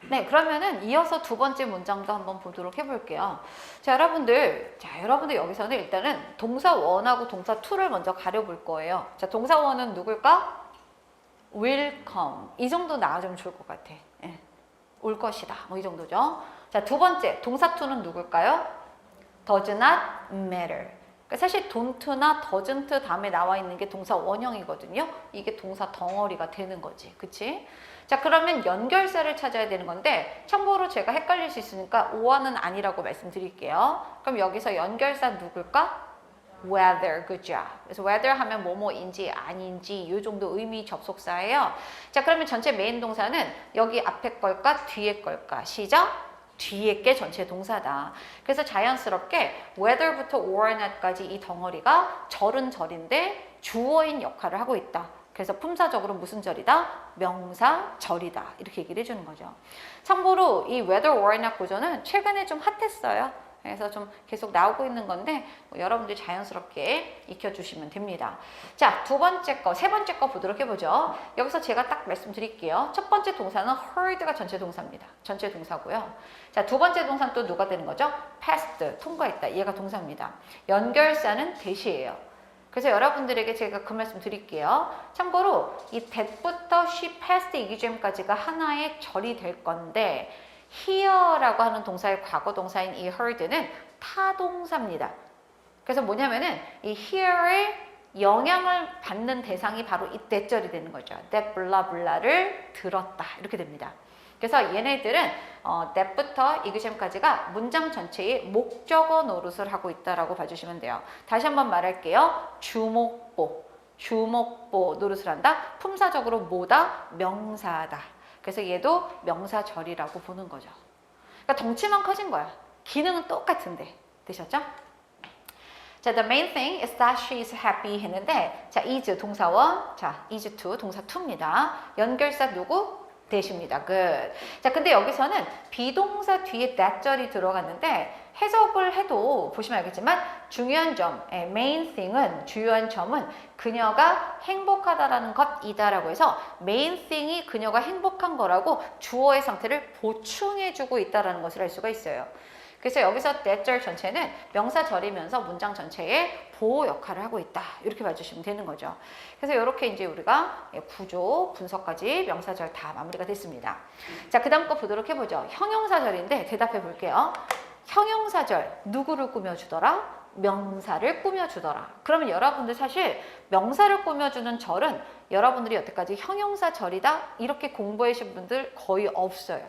네, 그러면은 이어서 두 번째 문장도 한번 보도록 해볼게요. 자, 여러분들 여기서는 일단은 동사 원하고 동사 투를 먼저 가려볼 거예요. 자, 동사 원은 누굴까? will come. 이 정도 나와주면 좋을 것 같아. 예. 올 것이다. 뭐 이 정도죠. 자, 두 번째 동사 투는 누굴까요? does not matter. 그러니까 사실 don't나 doesn't 다음에 나와 있는 게 동사 원형이거든요. 이게 동사 덩어리가 되는 거지. 그치? 자, 그러면 연결사를 찾아야 되는 건데 참고로 제가 헷갈릴 수 있으니까 오어는 아니라고 말씀드릴게요. 그럼 여기서 연결사 누굴까? whether, 그죠? 그래서 whether 하면 뭐뭐인지 아닌지 이 정도 의미 접속사예요. 자, 그러면 전체 메인 동사는 여기 앞에 걸까 뒤에 걸까? 시작! 뒤에 게 전체 동사다. 그래서 자연스럽게 whether부터 or not까지 이 덩어리가 절은 절인데 주어인 역할을 하고 있다. 그래서 품사적으로 무슨 절이다? 명사 절이다. 이렇게 얘기를 해주는 거죠. 참고로 이 whether or not 구조는 최근에 좀 핫했어요. 그래서 좀 계속 나오고 있는 건데 뭐 여러분들이 자연스럽게 익혀주시면 됩니다. 자, 세 번째 거 보도록 해보죠. 여기서 제가 딱 말씀드릴게요. 첫 번째 동사는 heard가 전체 동사입니다. 전체 동사고요. 자, 두 번째 동사는 또 누가 되는 거죠? passed, 통과했다. 얘가 동사입니다. 연결사는 that이에요. 그래서 여러분들에게 제가 그 말씀 드릴게요. 참고로 이 that부터 she passed EGM까지가 하나의 절이 될 건데 here라고 하는 동사의 과거 동사인 이 heard는 타동사입니다. 그래서 뭐냐면은 이 here의 영향을 받는 대상이 바로 이 that절이 되는 거죠. that blah blah를 들었다. 이렇게 됩니다. 그래서 얘네들은 that부터 EGM까지가 문장 전체의 목적어 노릇을 하고 있다라고 봐주시면 돼요. 다시 한번 말할게요. 주목보 노릇을 한다. 품사적으로 뭐다? 명사다. 그래서 얘도 명사절이라고 보는 거죠. 그러니까 덩치만 커진 거야. 기능은 똑같은데. 되셨죠? 자, the main thing is that she is happy 했는데 자, is 동사원, 자, is to 동사 to입니다. 연결사 누구? that입니다. good. 자, 근데 여기서는 비동사 뒤에 that절이 들어갔는데 해석을 해도 보시면 알겠지만 중요한 점, main thing은 주요한 점은 그녀가 행복하다라는 것이다라고 해서 main thing이 그녀가 행복한 거라고 주어의 상태를 보충해주고 있다라는 것을 알 수가 있어요. 그래서 여기서 that절 전체는 명사절이면서 문장 전체에 보호 역할을 하고 있다. 이렇게 봐주시면 되는 거죠. 그래서 이렇게 이제 우리가 구조, 분석까지 명사절 다 마무리가 됐습니다. 자, 그 다음 거 보도록 해보죠. 형용사절인데 대답해 볼게요. 형용사절, 누구를 꾸며주더라? 명사를 꾸며주더라. 그러면 여러분들 사실 명사를 꾸며주는 절은 여러분들이 여태까지 형용사절이다 이렇게 공부하신 분들 거의 없어요.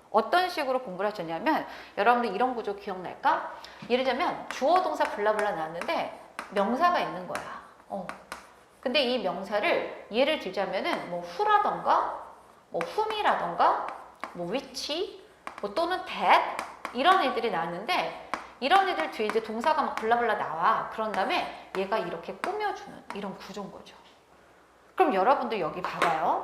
어떤 식으로 공부를 하셨냐면 여러분들 이런 구조 기억날까? 예를 들면 주어 동사 블라블라 나왔는데 명사가 있는 거야. 근데 이 명사를 예를 들자면은 뭐 who라던가 뭐 whom이라던가 뭐 which 뭐 또는 that 이런 애들이 나왔는데 이런 애들 뒤에 이제 동사가 막 블라블라 나와. 그런 다음에 얘가 이렇게 꾸며주는 이런 구조인 거죠. 그럼 여러분들 여기 봐봐요.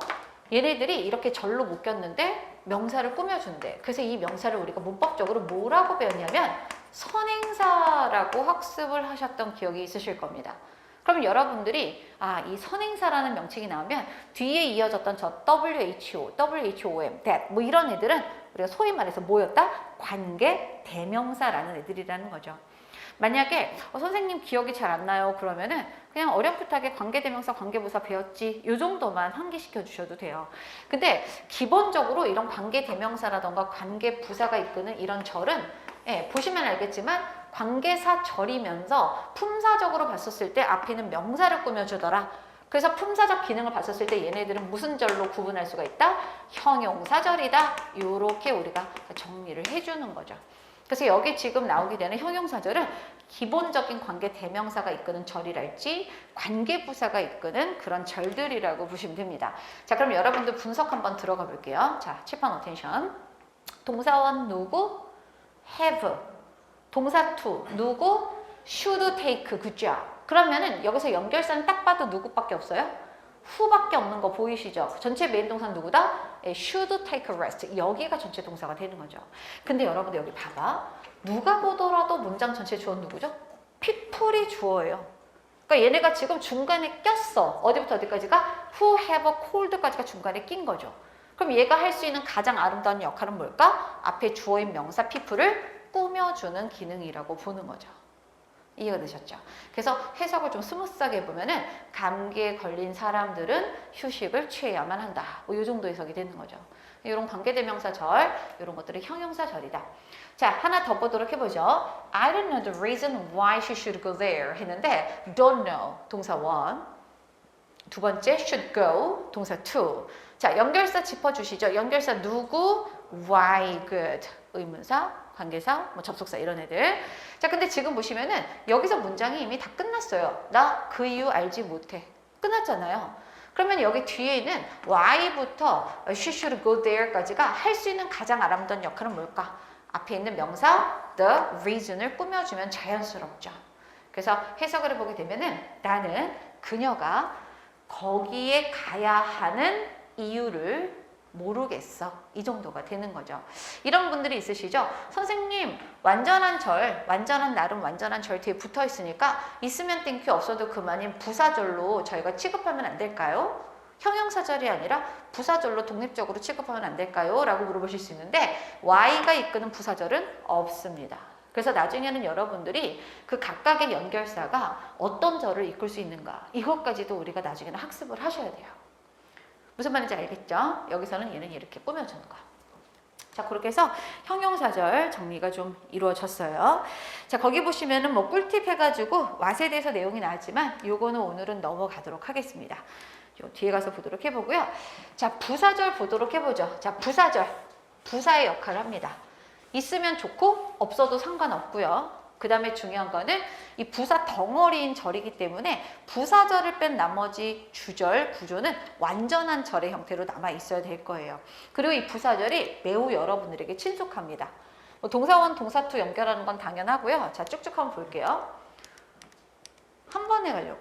얘네들이 이렇게 절로 묶였는데 명사를 꾸며준대. 그래서 이 명사를 우리가 문법적으로 뭐라고 배웠냐면 선행사라고 학습을 하셨던 기억이 있으실 겁니다. 그럼 여러분들이 이 선행사라는 명칭이 나오면 뒤에 이어졌던 저 WHO, WHOM, that 뭐 이런 애들은 우리가 소위 말해서 뭐였다? 관계 대명사라는 애들이라는 거죠. 만약에 선생님 기억이 잘 안 나요 그러면은 그냥 어렴풋하게 관계대명사, 관계부사 배웠지 이 정도만 환기시켜 주셔도 돼요. 근데 기본적으로 이런 관계대명사라던가 관계부사가 이끄는 이런 절은 보시면 알겠지만 관계사절이면서 품사적으로 봤었을 때 앞에는 명사를 꾸며주더라. 그래서 품사적 기능을 봤었을 때 얘네들은 무슨 절로 구분할 수가 있다? 형용사절이다. 이렇게 우리가 정리를 해주는 거죠. 그래서 여기 지금 나오게 되는 형용사절은 기본적인 관계 대명사가 이끄는 절이랄지 관계부사가 이끄는 그런 절들이라고 보시면 됩니다. 자, 그럼 여러분들 분석 한번 들어가 볼게요. 자, 칠판 어텐션. 동사원 누구? have. 동사 to 누구? should take. 그죠? 그러면은 여기서 연결사는 딱 봐도 누구밖에 없어요? who밖에 없는 거 보이시죠? 전체 메인 동사는 누구다? should take a rest. 여기가 전체 동사가 되는 거죠. 근데 여러분들 여기 봐봐. 누가 보더라도 문장 전체 주어는 누구죠? people이 주어예요. 그러니까 얘네가 지금 중간에 꼈어. 어디부터 어디까지가? who have a cold까지가 중간에 낀 거죠. 그럼 얘가 할 수 있는 가장 아름다운 역할은 뭘까? 앞에 주어인 명사 people을 꾸며주는 기능이라고 보는 거죠. 이해가 되셨죠? 그래서 해석을 좀 스무스하게 해보면은 감기에 걸린 사람들은 휴식을 취해야만 한다. 뭐 이 정도 해석이 되는 거죠. 이런 관계대명사절, 이런 것들이 형용사절이다. 자, 하나 더 보도록 해보죠. I don't know the reason why she should go there 했는데 don't know, 동사 1. 두 번째, should go, 동사 2. 자, 연결사 짚어주시죠. 연결사 누구, why, good, 의문사, 관계사, 뭐 접속사 이런 애들. 자, 근데 지금 보시면은 여기서 문장이 이미 다 끝났어요. 나 그 이유 알지 못해. 끝났잖아요. 그러면 여기 뒤에 있는 why부터 she should go there까지가 할 수 있는 가장 아름다운 역할은 뭘까? 앞에 있는 명사 the reason을 꾸며주면 자연스럽죠. 그래서 해석을 해보게 되면은 나는 그녀가 거기에 가야 하는 이유를 모르겠어. 이 정도가 되는 거죠. 이런 분들이 있으시죠? 선생님, 완전한 절, 완전한 나름 완전한 절 뒤에 붙어 있으니까 있으면 땡큐 없어도 그만인 부사절로 저희가 취급하면 안 될까요? 형용사절이 아니라 부사절로 독립적으로 취급하면 안 될까요? 라고 물어보실 수 있는데 Y가 이끄는 부사절은 없습니다. 그래서 나중에는 여러분들이 그 각각의 연결사가 어떤 절을 이끌 수 있는가 이것까지도 우리가 나중에는 학습을 하셔야 돼요. 무슨 말인지 알겠죠? 여기서는 얘는 이렇게 꾸며주는 거. 자, 그렇게 해서 형용사절 정리가 좀 이루어졌어요. 자, 거기 보시면은 뭐 꿀팁 해가지고 왓에 대해서 내용이 나왔지만 요거는 오늘은 넘어가도록 하겠습니다. 요 뒤에 가서 보도록 해보고요. 자, 부사절 보도록 해보죠. 자, 부사절. 부사의 역할을 합니다. 있으면 좋고 없어도 상관없고요. 그 다음에 중요한 거는 이 부사 덩어리인 절이기 때문에 부사절을 뺀 나머지 주절 구조는 완전한 절의 형태로 남아 있어야 될 거예요. 그리고 이 부사절이 매우 여러분들에게 친숙합니다. 뭐 동사원, 동사투 연결하는 건 당연하고요. 자, 쭉쭉 한번 볼게요. 한 번에 가려고.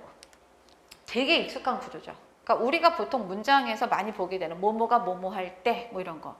되게 익숙한 구조죠. 그러니까 우리가 보통 문장에서 많이 보게 되는 뭐뭐가 뭐뭐 할 때 뭐 이런 거.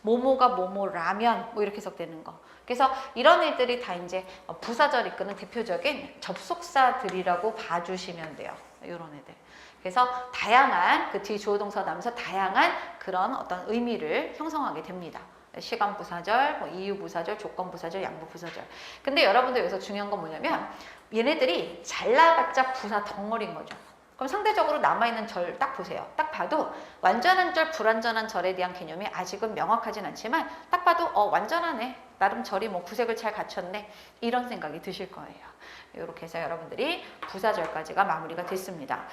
뭐뭐가 뭐뭐라면 뭐 이렇게 해석되는 거. 그래서 이런 애들이 다 이제 부사절 이끄는 대표적인 접속사들이라고 봐주시면 돼요. 이런 애들. 그래서 다양한 그 뒤 주어 동사 나면서 다양한 그런 어떤 의미를 형성하게 됩니다. 시간 부사절, 뭐 이유 부사절, 조건 부사절, 양보 부사절. 근데 여러분들 여기서 중요한 건 뭐냐면 얘네들이 잘라봤자 부사 덩어리인 거죠. 그럼 상대적으로 남아있는 절 딱 보세요. 딱 봐도 완전한 절, 불완전한 절에 대한 개념이 아직은 명확하진 않지만 딱 봐도 완전하네. 나름 절이 뭐 구색을 잘 갖췄네. 이런 생각이 드실 거예요. 이렇게 해서 여러분들이 부사절까지가 마무리가 됐습니다.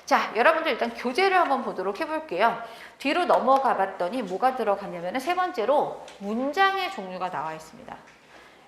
자, 여러분들 일단 교재를 한번 보도록 해볼게요. 뒤로 넘어가 봤더니 뭐가 들어갔냐면 세 번째로 문장의 종류가 나와 있습니다.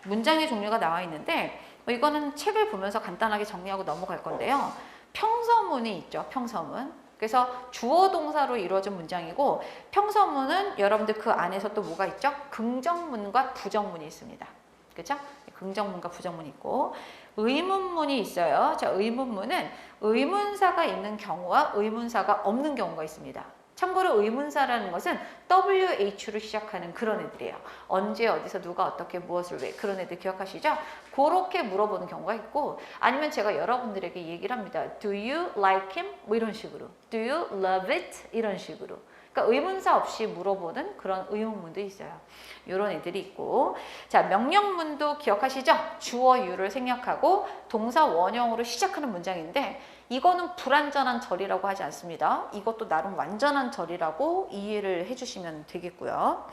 문장의 종류가 나와 있는데 이거는 책을 보면서 간단하게 정리하고 넘어갈 건데요. 평서문이 있죠. 평서문. 그래서 주어 동사로 이루어진 문장이고 평서문은 여러분들 그 안에서 또 뭐가 있죠? 긍정문과 부정문이 있습니다. 그렇죠? 긍정문과 부정문이 있고 의문문이 있어요. 자, 의문문은 의문사가 있는 경우와 의문사가 없는 경우가 있습니다. 참고로 의문사라는 것은 WH로 시작하는 그런 애들이에요. 언제, 어디서, 누가, 어떻게, 무엇을, 왜 그런 애들 기억하시죠? 그렇게 물어보는 경우가 있고 아니면 제가 여러분들에게 얘기를 합니다. Do you like him? 뭐 이런 식으로. Do you love it? 이런 식으로. 그러니까 의문사 없이 물어보는 그런 의문문도 있어요. 이런 애들이 있고 자, 명령문도 기억하시죠? 주어 유를 생략하고 동사 원형으로 시작하는 문장인데 이거는 불완전한 절이라고 하지 않습니다. 이것도 나름 완전한 절이라고 이해를 해주시면 되겠고요.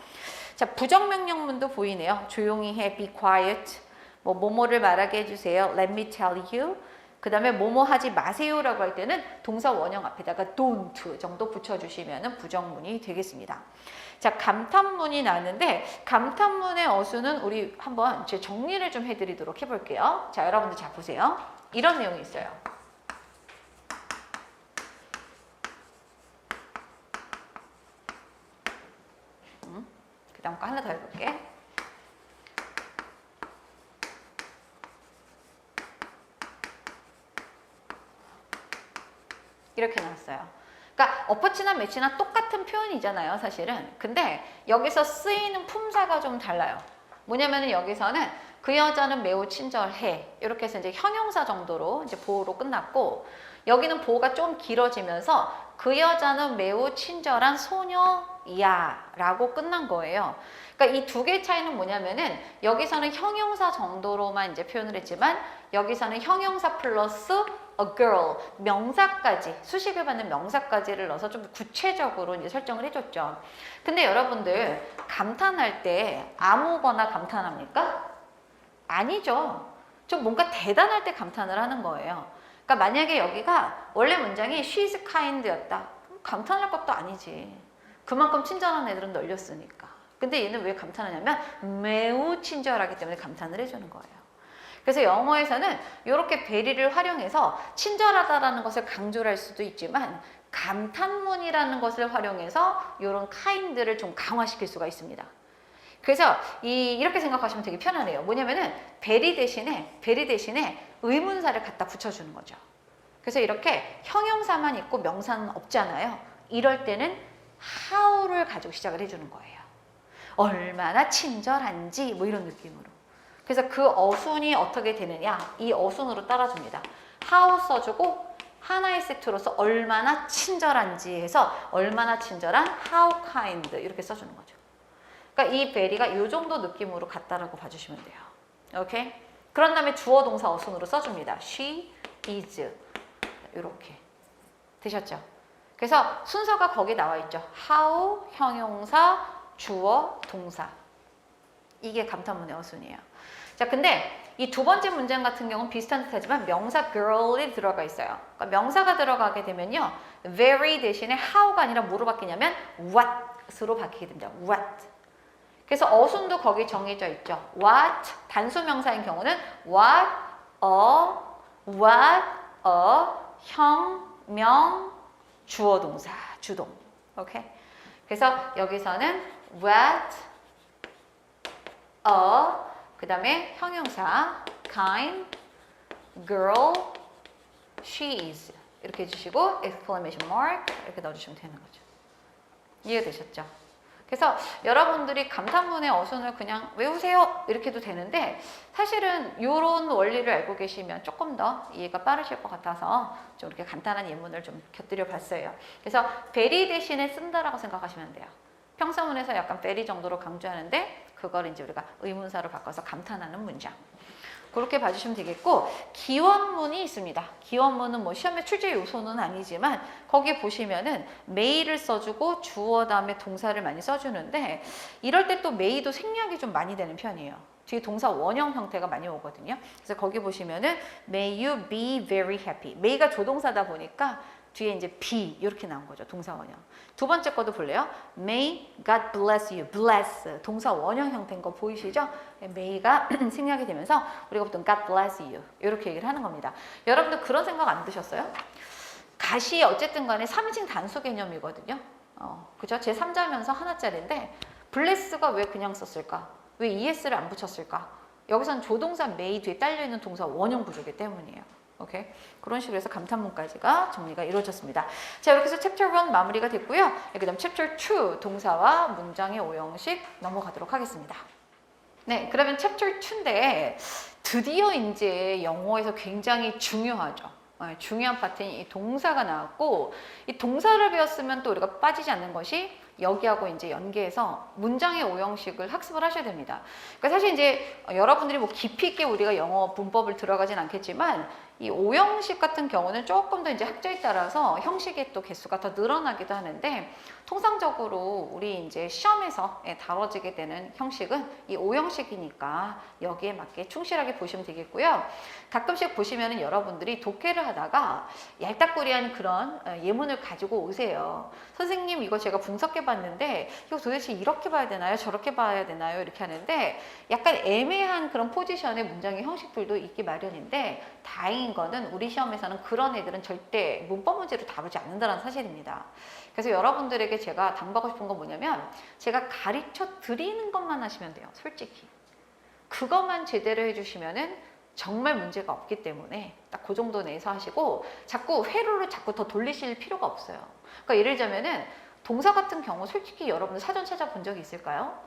자, 부정명령문도 보이네요. 조용히 해, be quiet. 뭐뭐를 말하게 해주세요. Let me tell you. 그 다음에 뭐뭐 하지 마세요라고 할 때는 동사 원형 앞에다가 don't 정도 붙여주시면 부정문이 되겠습니다. 자, 감탄문이 나왔는데 감탄문의 어수는 우리 한번 제 정리를 좀 해드리도록 해볼게요. 자, 여러분들 잘 보세요. 이런 내용이 있어요. 그 다음 거 하나 더 해볼게. 이렇게 나왔어요. 그러니까 어퍼치나 매치나 똑같은 표현이잖아요, 사실은. 근데 여기서 쓰이는 품사가 좀 달라요. 뭐냐면은 여기서는 그 여자는 매우 친절해. 이렇게 해서 이제 형용사 정도로 이제 보호로 끝났고 여기는 보호가 좀 길어지면서 그 여자는 매우 친절한 소녀 야 라고 끝난 거예요. 그러니까 이 두 개의 차이는 뭐냐면은 여기서는 형용사 정도로만 이제 표현을 했지만 여기서는 형용사 플러스 a girl, 명사까지, 수식을 받는 명사까지를 넣어서 좀 구체적으로 이제 설정을 해줬죠. 근데 여러분들 감탄할 때 아무거나 감탄합니까? 아니죠. 좀 뭔가 대단할 때 감탄을 하는 거예요. 그러니까 만약에 여기가 원래 문장이 she's kind였다. 감탄할 것도 아니지. 그만큼 친절한 애들은 널렸으니까. 근데 얘는 왜 감탄하냐면 매우 친절하기 때문에 감탄을 해주는 거예요. 그래서 영어에서는 이렇게 베리를 활용해서 친절하다라는 것을 강조를 할 수도 있지만 감탄문이라는 것을 활용해서 이런 kind를 좀 강화시킬 수가 있습니다. 그래서 이렇게 생각하시면 되게 편하네요. 뭐냐면은 베리 대신에 의문사를 갖다 붙여주는 거죠. 그래서 이렇게 형용사만 있고 명사는 없잖아요. 이럴 때는 how를 가지고 시작을 해주는 거예요. 얼마나 친절한지 뭐 이런 느낌으로. 그래서 그 어순이 어떻게 되느냐, 이 어순으로 따라줍니다. how 써주고 하나의 세트로서 얼마나 친절한지 해서 얼마나 친절한 how kind 이렇게 써주는 거죠. 그러니까 이 베리가 이 정도 느낌으로 같다라고 봐주시면 돼요. 오케이? 그런 다음에 주어 동사 어순으로 써줍니다. she is 이렇게 되셨죠? 그래서 순서가 거기 나와 있죠. how, 형용사, 주어, 동사. 이게 감탄문의 어순이에요. 자, 근데 이 두 번째 문장 같은 경우는 비슷한 듯하지만 명사 girl이 들어가 있어요. 그러니까 명사가 들어가게 되면요, very 대신에 how가 아니라 뭐로 바뀌냐면 what으로 바뀌게 됩니다. what. 그래서 어순도 거기 정해져 있죠. what 단수 명사인 경우는 what a 형, 명, 주어 동사, 주동. 오케이? 그래서 여기서는 what a 그 다음에 형용사 kind, girl, she is 이렇게 해주시고 exclamation mark 이렇게 넣어주시면 되는 거죠. 이해되셨죠? 그래서 여러분들이 감탄문의 어순을 그냥 외우세요 이렇게 해도 되는데 사실은 이런 원리를 알고 계시면 조금 더 이해가 빠르실 것 같아서 좀 이렇게 간단한 예문을 좀 곁들여 봤어요. 그래서 very 대신에 쓴다라고 생각하시면 돼요. 평서문에서 약간 very 정도로 강조하는데 그걸 이제 우리가 의문사로 바꿔서 감탄하는 문장. 그렇게 봐주시면 되겠고, 기원문이 있습니다. 기원문은 뭐 시험의 출제 요소는 아니지만 거기 보시면은 may를 써주고 주어 다음에 동사를 많이 써주는데 이럴 때 또 may도 생략이 좀 많이 되는 편이에요. 뒤에 동사 원형 형태가 많이 오거든요. 그래서 거기 보시면은 may you be very happy. may가 조동사다 보니까 뒤에 이제 be 이렇게 나온 거죠. 동사 원형. 두 번째 거도 볼래요? May God bless you. bless 동사 원형 형태인 거 보이시죠? may가 생략이 되면서 우리가 보통 God bless you 이렇게 얘기를 하는 겁니다. 여러분들 그런 생각 안 드셨어요? 갓이 어쨌든 간에 3인칭 단수 개념이거든요. 그죠? 제 3자면서 하나짜리인데 bless가 왜 그냥 썼을까? 왜 es를 안 붙였을까? 여기서는 조동사 may 뒤에 딸려있는 동사 원형 구조이기 때문이에요. 오케이? 그런 식으로 해서 감탄문까지가 정리가 이루어졌습니다. 자, 이렇게 해서 챕터 1 마무리가 됐고요. 그 다음 챕터 2 동사와 문장의 오형식 넘어가도록 하겠습니다. 네, 그러면 챕터 2인데 드디어 이제 영어에서 굉장히 중요하죠. 중요한 파트인 이 동사가 나왔고 이 동사를 배웠으면 또 우리가 빠지지 않는 것이 여기하고 이제 연계해서 문장의 오형식을 학습을 하셔야 됩니다. 그러니까 사실 이제 여러분들이 뭐 깊이 있게 우리가 영어 문법을 들어가진 않겠지만 이 오형식 같은 경우는 조금 더 이제 학자에 따라서 형식의 또 개수가 더 늘어나기도 하는데 통상적으로 우리 이제 시험에서 다뤄지게 되는 형식은 이 오형식이니까 여기에 맞게 충실하게 보시면 되겠고요. 가끔씩 보시면은 여러분들이 독해를 하다가 얄딱구리한 그런 예문을 가지고 오세요. 선생님 이거 제가 분석해 봤는데 이거 도대체 이렇게 봐야 되나요? 저렇게 봐야 되나요? 이렇게 하는데 약간 애매한 그런 포지션의 문장의 형식들도 있기 마련인데 다행인 거는 우리 시험에서는 그런 애들은 절대 문법 문제로 다루지 않는다는 사실입니다. 그래서 여러분들에게 제가 당부하고 싶은 건 뭐냐면 제가 가르쳐 드리는 것만 하시면 돼요. 솔직히. 그것만 제대로 해주시면은 정말 문제가 없기 때문에 딱 그 정도 내에서 하시고 자꾸 회로를 자꾸 더 돌리실 필요가 없어요. 그러니까 예를 들자면은 동사 같은 경우 솔직히 여러분들 사전 찾아본 적이 있을까요?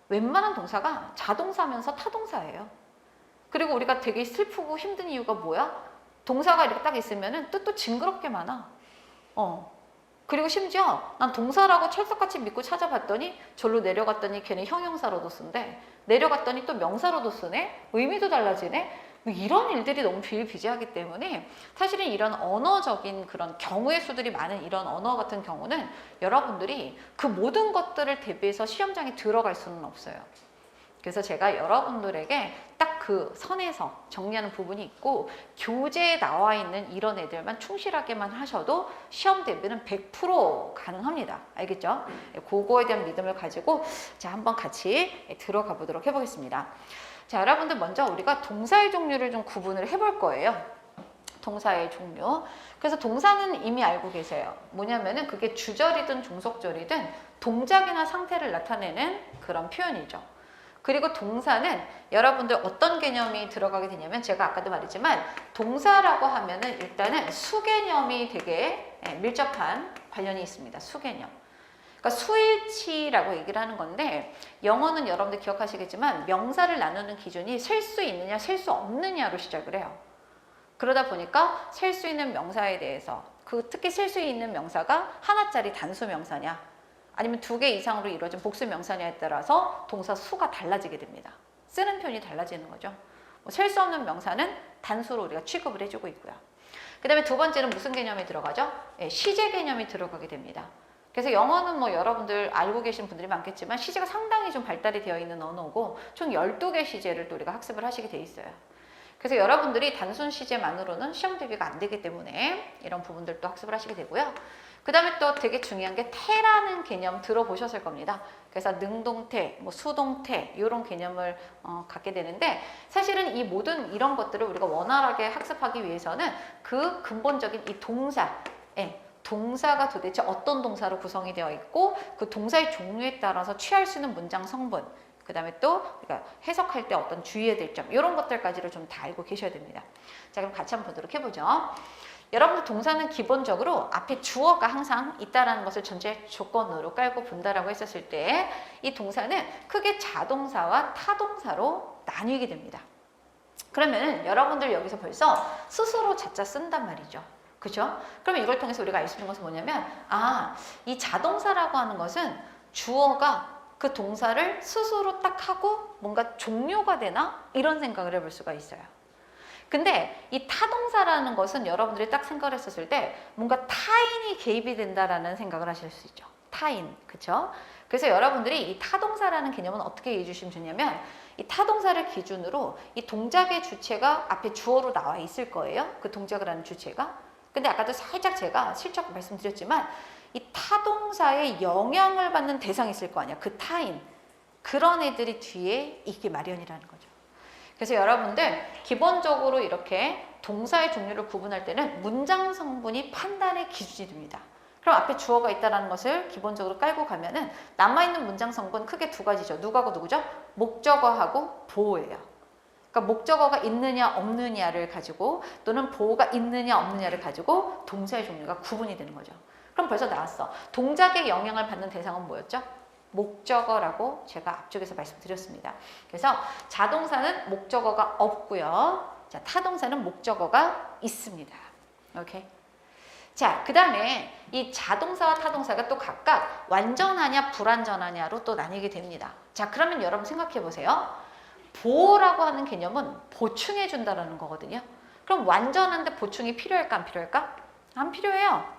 웬만한 동사가 자동사면서 타동사예요. 그리고 우리가 되게 슬프고 힘든 이유가 뭐야? 동사가 이렇게 딱 있으면은 뜻도 징그럽게 많아. 그리고 심지어 난 동사라고 철석같이 믿고 찾아봤더니 절로 내려갔더니 걔는 형용사로도 쓴대. 내려갔더니 또 명사로도 쓰네. 의미도 달라지네. 뭐 이런 일들이 너무 비일비재하기 때문에 사실은 이런 언어적인 그런 경우의 수들이 많은 이런 언어 같은 경우는 여러분들이 그 모든 것들을 대비해서 시험장에 들어갈 수는 없어요. 그래서 제가 여러분들에게 딱 그 선에서 정리하는 부분이 있고 교재에 나와 있는 이런 애들만 충실하게만 하셔도 시험 대비는 100% 가능합니다. 알겠죠? 그거에 대한 믿음을 가지고 자, 한번 같이 들어가 보도록 해보겠습니다. 자, 여러분들 먼저 우리가 동사의 종류를 좀 구분을 해볼 거예요. 동사의 종류. 그래서 동사는 이미 알고 계세요. 뭐냐면은 그게 주절이든 종속절이든 동작이나 상태를 나타내는 그런 표현이죠. 그리고 동사는 여러분들 어떤 개념이 들어가게 되냐면 제가 아까도 말했지만 동사라고 하면은 일단은 수개념이 되게 밀접한 관련이 있습니다. 수개념. 그러니까 수일치라고 얘기를 하는 건데 영어는 여러분들 기억하시겠지만 명사를 나누는 기준이 셀 수 있느냐 셀 수 없느냐로 시작을 해요. 그러다 보니까 셀 수 있는 명사에 대해서 특히 셀 수 있는 명사가 하나짜리 단수 명사냐 아니면 2개 이상으로 이루어진 복수 명사냐에 따라서 동사 수가 달라지게 됩니다. 쓰는 표현이 달라지는 거죠. 셀 수 없는 명사는 단수로 우리가 취급을 해주고 있고요. 그 다음에 두 번째는 무슨 개념이 들어가죠? 시제 개념이 들어가게 됩니다. 그래서 영어는 뭐 여러분들 알고 계신 분들이 많겠지만 시제가 상당히 좀 발달이 되어 있는 언어고 총 12개 시제를 또 우리가 학습을 하시게 돼 있어요. 그래서 여러분들이 단순 시제만으로는 시험 대비가 안 되기 때문에 이런 부분들도 학습을 하시게 되고요. 그 다음에 또 되게 중요한 게 태라는 개념 들어보셨을 겁니다. 그래서 능동태, 뭐 수동태 이런 개념을 갖게 되는데 사실은 이 모든 이런 것들을 우리가 원활하게 학습하기 위해서는 그 근본적인 이 동사, 동사가 도대체 어떤 동사로 구성이 되어 있고 그 동사의 종류에 따라서 취할 수 있는 문장 성분 그 다음에 또 우리가 해석할 때 어떤 주의해야 될 점 이런 것들까지를 좀 다 알고 계셔야 됩니다. 자, 그럼 같이 한번 보도록 해보죠. 여러분들 동사는 기본적으로 앞에 주어가 항상 있다라는 것을 전제 조건으로 깔고 본다라고 했었을 때 이 동사는 크게 자동사와 타동사로 나뉘게 됩니다. 그러면 여러분들 여기서 벌써 스스로 자자 쓴단 말이죠. 그죠? 그러면 이걸 통해서 우리가 알 수 있는 것은 뭐냐면 이 자동사라고 하는 것은 주어가 그 동사를 스스로 딱 하고 뭔가 종료가 되나? 이런 생각을 해볼 수가 있어요. 근데 이 타동사라는 것은 여러분들이 딱 생각을 했었을 때 뭔가 타인이 개입이 된다라는 생각을 하실 수 있죠. 타인, 그쵸? 그래서 여러분들이 이 타동사라는 개념은 어떻게 이해해 주시면 좋냐면 이 타동사를 기준으로 이 동작의 주체가 앞에 주어로 나와 있을 거예요. 그 동작을 하는 주체가. 근데 아까도 살짝 제가 슬쩍 말씀드렸지만 이 타동사의 영향을 받는 대상이 있을 거 아니야. 그 타인. 그런 애들이 뒤에 있기 마련이라는 거죠. 그래서 여러분들 기본적으로 이렇게 동사의 종류를 구분할 때는 문장 성분이 판단의 기준이 됩니다. 그럼 앞에 주어가 있다는 것을 기본적으로 깔고 가면은 남아있는 문장 성분 크게 두 가지죠. 누구하고 누구죠? 목적어하고 보어예요. 그러니까 목적어가 있느냐 없느냐를 가지고 또는 보어가 있느냐 없느냐를 가지고 동사의 종류가 구분이 되는 거죠. 그럼 벌써 나왔어. 동작에 영향을 받는 대상은 뭐였죠? 목적어라고 제가 앞쪽에서 말씀드렸습니다. 그래서 자동사는 목적어가 없고요. 자, 타동사는 목적어가 있습니다. 오케이. 자, 그 다음에 이 자동사와 타동사가 또 각각 완전하냐 불완전하냐로 또 나뉘게 됩니다. 자, 그러면 여러분 생각해 보세요. 보호라고 하는 개념은 보충해 준다라는 거거든요. 그럼 완전한데 보충이 필요할까 안 필요할까? 안 필요해요.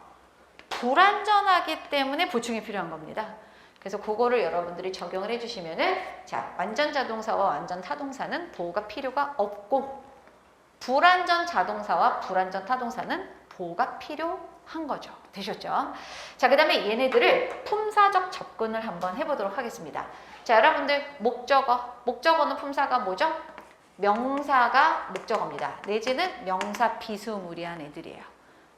불완전하기 때문에 보충이 필요한 겁니다. 그래서 그거를 여러분들이 적용을 해주시면은 자, 완전 자동사와 완전 타동사는 보호가 필요가 없고 불완전 자동사와 불완전 타동사는 보호가 필요한 거죠. 되셨죠? 자, 그 다음에 얘네들을 품사적 접근을 한번 해보도록 하겠습니다. 자, 여러분들 목적어는 품사가 뭐죠? 명사가 목적어입니다. 내지는 명사 비스무리한 애들이에요.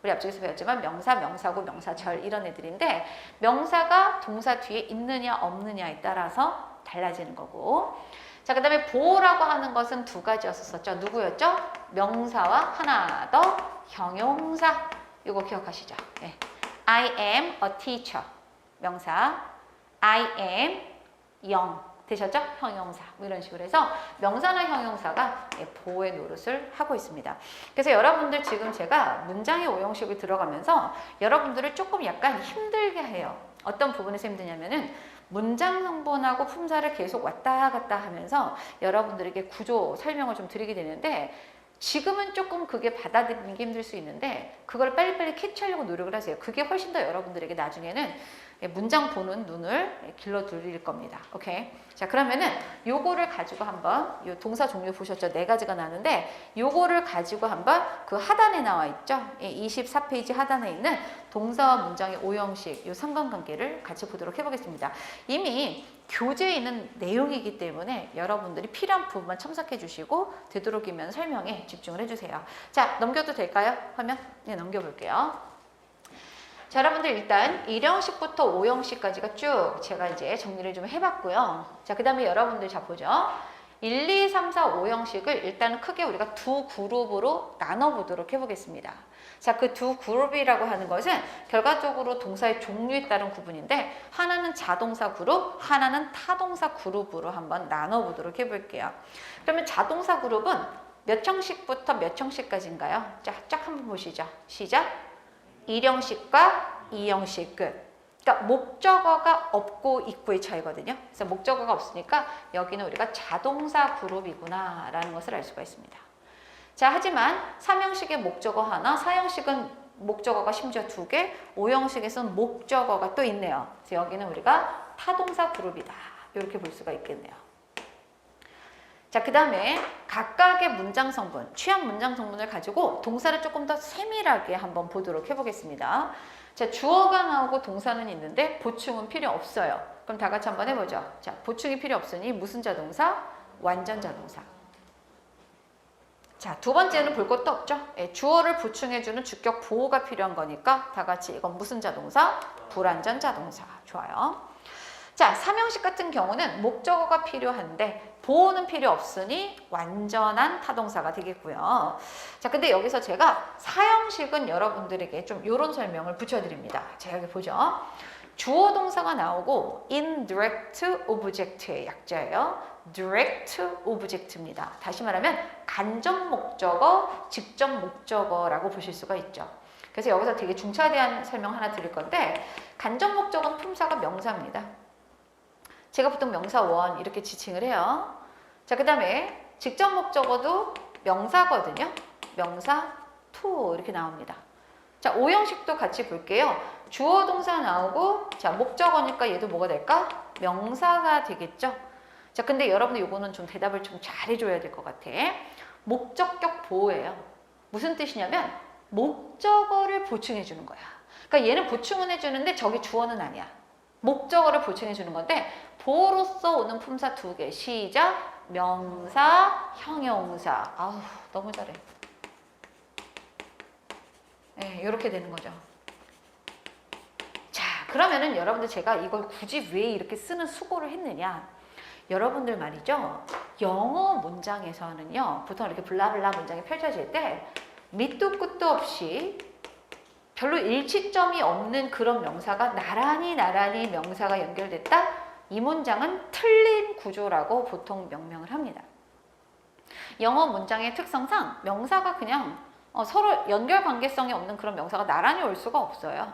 우리 앞쪽에서 배웠지만 명사, 명사구, 명사절 이런 애들인데 명사가 동사 뒤에 있느냐 없느냐에 따라서 달라지는 거고 자, 그 다음에 보호라고 하는 것은 두 가지였었죠. 누구였죠? 명사와 하나 더 형용사. 이거 기억하시죠? 네. I am a teacher. 명사 I am young. 되셨죠? 형용사 뭐 이런 식으로 해서 명사나 형용사가 보호의 노릇을 하고 있습니다. 그래서 여러분들 지금 제가 문장의 오형식을 들어가면서 여러분들을 조금 약간 힘들게 해요. 어떤 부분에서 힘드냐면은 문장 성분하고 품사를 계속 왔다 갔다 하면서 여러분들에게 구조 설명을 좀 드리게 되는데 지금은 조금 그게 받아들이는 게 힘들 수 있는데 그걸 빨리빨리 캐치하려고 노력을 하세요. 그게 훨씬 더 여러분들에게 나중에는 문장 보는 눈을 길러드릴 겁니다. 오케이. 자, 그러면은 요거를 가지고 한번 요 동사 종류 보셨죠? 4가지가 나는데 요거를 가지고 한번 그 하단에 나와 있죠? 24페이지 하단에 있는 동사와 문장의 오형식 요 상관관계를 같이 보도록 해보겠습니다. 이미 교재에 있는 내용이기 때문에 여러분들이 필요한 부분만 첨삭해 주시고 되도록이면 설명에 집중을 해주세요. 자, 넘겨도 될까요? 화면? 네, 넘겨볼게요. 자, 여러분들 일단 1형식부터 5형식까지가 쭉 제가 이제 정리를 좀 해봤고요. 자, 그 다음에 여러분들 자 보죠. 1, 2, 3, 4, 5형식을 일단 크게 우리가 두 그룹으로 나눠보도록 해보겠습니다. 자, 그 두 그룹이라고 하는 것은 결과적으로 동사의 종류에 따른 구분인데 하나는 자동사 그룹, 하나는 타동사 그룹으로 한번 나눠보도록 해볼게요. 그러면 자동사 그룹은 몇 형식부터 몇 형식까지인가요? 자, 쫙 한번 보시죠. 시작! 1형식과 2형식 끝. 그러니까 목적어가 없고 있고의 차이거든요. 그래서 목적어가 없으니까 여기는 우리가 자동사 그룹이구나 라는 것을 알 수가 있습니다. 자, 하지만 3형식의 목적어 하나, 4형식은 목적어가 심지어 2개, 5형식에서는 목적어가 또 있네요. 그래서 여기는 우리가 타동사 그룹이다. 이렇게 볼 수가 있겠네요. 자, 그 다음에 각각의 문장 성분, 취한 문장 성분을 가지고 동사를 조금 더 세밀하게 한번 보도록 해보겠습니다. 자, 주어가 나오고 동사는 있는데 보충은 필요 없어요. 그럼 다 같이 한번 해보죠. 자, 보충이 필요 없으니 무슨 자동사? 완전 자동사. 자, 두 번째는 볼 것도 없죠. 주어를 보충해주는 주격 보호가 필요한 거니까 다 같이 이건 무슨 자동사? 불완전 자동사. 좋아요. 자, 3형식 같은 경우는 목적어가 필요한데 보호는 필요 없으니 완전한 타동사가 되겠고요. 자, 근데 여기서 제가 4형식은 여러분들에게 좀 이런 설명을 붙여드립니다. 자, 여기 보죠. 주어 동사가 나오고 indirect object의 약자예요. direct object입니다. 다시 말하면 간접 목적어, 직접 목적어라고 보실 수가 있죠. 그래서 여기서 되게 중차대한 설명 하나 드릴 건데 간접 목적어는 품사가 명사입니다. 제가 보통 명사 원 이렇게 지칭을 해요. 자, 그 다음에 직접 목적어도 명사거든요. 명사 to 이렇게 나옵니다. 자, 5형식도 같이 볼게요. 주어 동사 나오고 자, 목적어니까 얘도 뭐가 될까? 명사가 되겠죠. 자, 근데 여러분들 요거는 좀 대답을 좀 잘해줘야 될 것 같아. 목적격 보호예요. 무슨 뜻이냐면 목적어를 보충해 주는 거야. 그러니까 얘는 보충은 해주는데 저기 주어는 아니야. 목적어를 보충해 주는 건데 보호로서 오는 품사 2개. 시작! 명사, 형용사. 아우, 너무 잘해. 네, 이렇게 되는 거죠. 자, 그러면은 여러분들 제가 이걸 굳이 왜 이렇게 쓰는 수고를 했느냐? 여러분들 말이죠. 영어 문장에서는요. 보통 이렇게 블라블라 문장이 펼쳐질 때 밑도 끝도 없이 별로 일치점이 없는 그런 명사가 나란히 명사가 연결됐다? 이 문장은 틀린 구조라고 보통 명명을 합니다. 영어 문장의 특성상 명사가 그냥 서로 연결 관계성이 없는 그런 명사가 나란히 올 수가 없어요.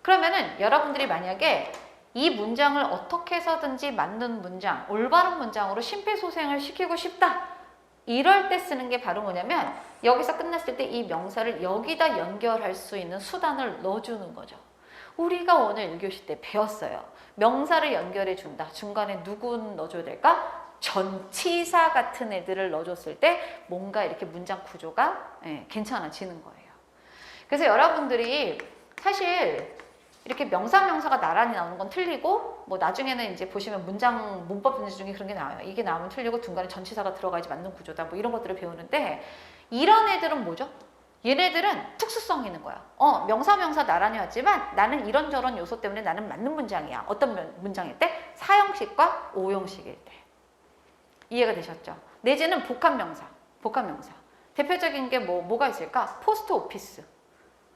그러면은 여러분들이 만약에 이 문장을 어떻게 해서든지 맞는 문장, 올바른 문장으로 심폐소생을 시키고 싶다. 이럴 때 쓰는 게 바로 뭐냐면 여기서 끝났을 때 이 명사를 여기다 연결할 수 있는 수단을 넣어주는 거죠. 우리가 오늘 1교시 때 배웠어요. 명사를 연결해 준다. 중간에 누구 넣어줘야 될까? 전치사 같은 애들을 넣어줬을 때 뭔가 이렇게 문장 구조가 괜찮아지는 거예요. 그래서 여러분들이 사실 이렇게 명사가 나란히 나오는 건 틀리고 뭐 나중에는 이제 보시면 문법 문제 중에 그런 게 나와요. 이게 나오면 틀리고 중간에 전치사가 들어가야지 맞는 구조다. 뭐 이런 것들을 배우는데 이런 애들은 뭐죠? 얘네들은 특수성이 있는 거야. 명사 나란히 왔지만 나는 이런저런 요소 때문에 나는 맞는 문장이야. 어떤 문장일 때? 4형식과 5형식일 때. 이해가 되셨죠? 내지는 복합명사. 대표적인 게 뭐가 있을까? 포스트 오피스,